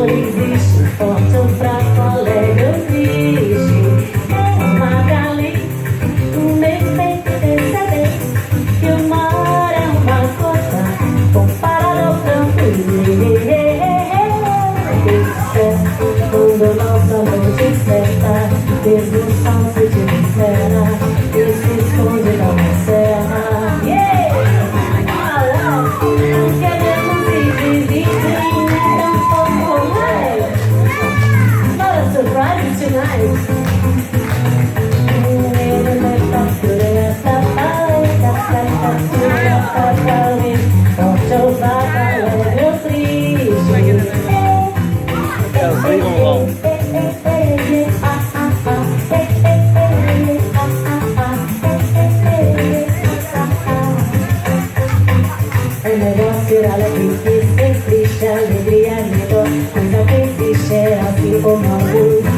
existe, forte ou fraco, alegre ou triste. É uma galinha, um meio bem perceber que o mar é uma coisa comparada ao campo. Quando nossa noite certa, mesmo o sol se desespera e se esconde na serra. Queremos ir vizinho, então como é? Not a surprise tonight. É melhor ser alegre que ser triste, alegria é melhor, coisa que existe é assim como a luz.